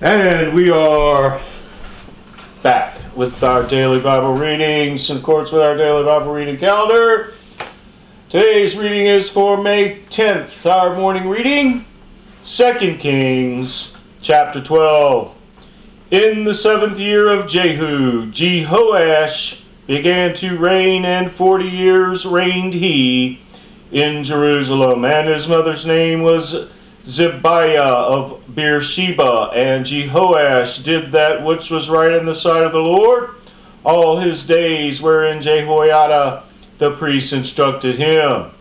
And we are back with our daily Bible readings in accordance with our daily Bible reading calendar. Today's reading is for May 10th. Our morning reading, 2 Kings chapter 12. In the 7th year of Jehu, Jehoash began to reign, and 40 years reigned he in Jerusalem. And his mother's name was Zibiah of Beersheba. And Jehoash did that which was right in the sight of the Lord all his days, wherein Jehoiada the priest instructed him.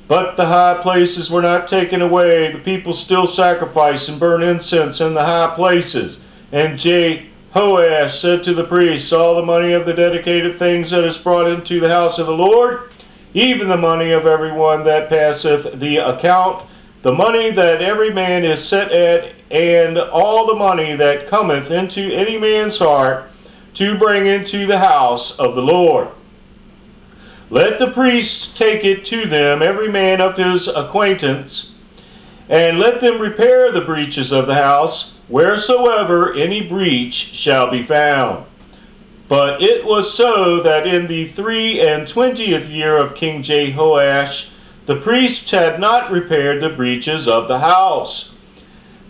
But the high places were not taken away. The people still sacrifice and burn incense in the high places. And Jehoash said to the priests, all the money of the dedicated things that is brought into the house of the Lord, even the money of everyone that passeth the account, the money that every man is set at, and all the money that cometh into any man's heart, to bring into the house of the Lord. Let the priests take it to them, every man of his acquaintance, and let them repair the breaches of the house, wheresoever any breach shall be found. But it was so that in the 23 year of King Jehoash, the priests had not repaired the breaches of the house.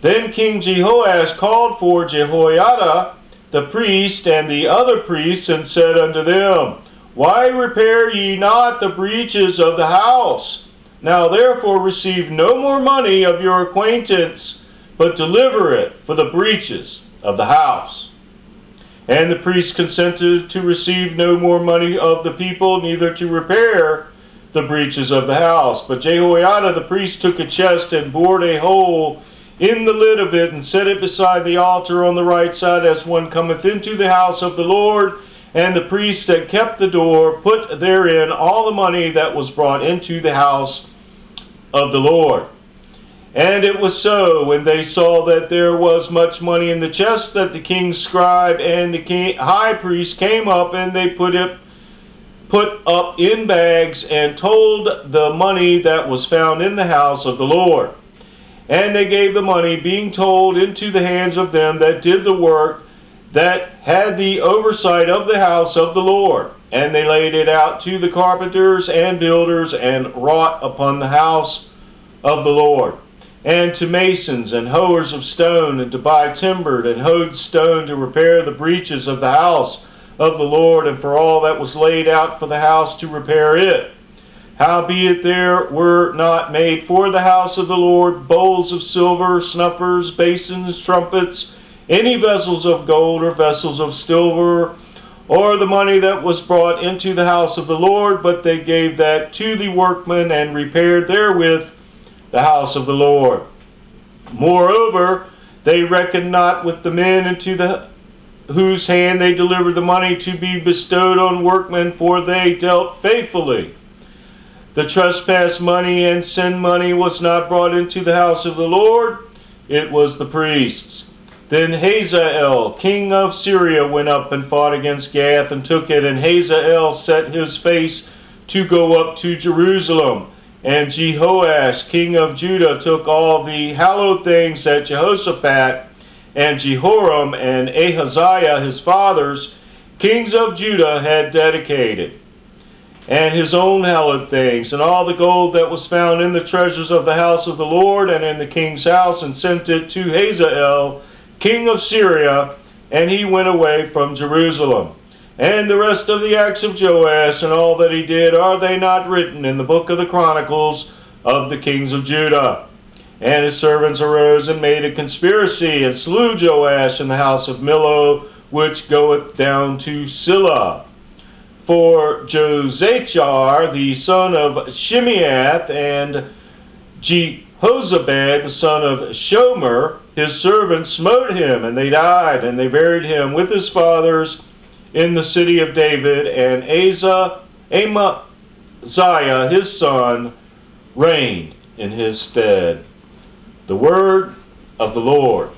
Then King Jehoash called for Jehoiada the priest and the other priests, and said unto them, why repair ye not the breaches of the house? Now therefore receive no more money of your acquaintance, but deliver it for the breaches of the house. And the priests consented to receive no more money of the people, neither to repair the breaches of the house. But Jehoiada the priest took a chest and bored a hole in the lid of it, and set it beside the altar on the right side, as one cometh into the house of the Lord. And the priest that kept the door put therein all the money that was brought into the house of the Lord. And it was so, when they saw that there was much money in the chest, that the king's scribe and the high priest came up, and they put up in bags, and told the money that was found in the house of the Lord. And they gave the money, being told, into the hands of them that did the work, that had the oversight of the house of the Lord. And they laid it out to the carpenters and builders, and wrought upon the house of the Lord, and to masons and hewers of stone, and to buy timber and hoed stone to repair the breaches of the house of the Lord, and for all that was laid out for the house to repair it. Howbeit there were not made for the house of the Lord bowls of silver, snuffers, basins, trumpets, any vessels of gold or vessels of silver, or the money that was brought into the house of the Lord, but they gave that to the workmen, and repaired therewith the house of the Lord. Moreover, they reckoned not with the men into whose hand they delivered the money to be bestowed on workmen, for they dealt faithfully. The trespass money and sin money was not brought into the house of the Lord, it was the priests. Then Hazael, king of Syria, went up and fought against Gath, and took it. And Hazael set his face to go up to Jerusalem. And Jehoash, king of Judah, took all the hallowed things that Jehoshaphat and Jehoram and Ahaziah his fathers, kings of Judah, had dedicated, and his own hallowed things, and all the gold that was found in the treasures of the house of the Lord and in the king's house, and sent it to Hazael, king of Syria, and he went away from Jerusalem. And the rest of the acts of Joash, and all that he did, are they not written in the book of the Chronicles of the kings of Judah? And his servants arose and made a conspiracy, and slew Joash in the house of Millo, which goeth down to Silla. For Josachar, the son of Shimeath, and Jehozabad, the son of Shomer, his servants, smote him, and they died, and they buried him with his fathers in the city of David. And Amaziah, his son, reigned in his stead. The word of the Lord.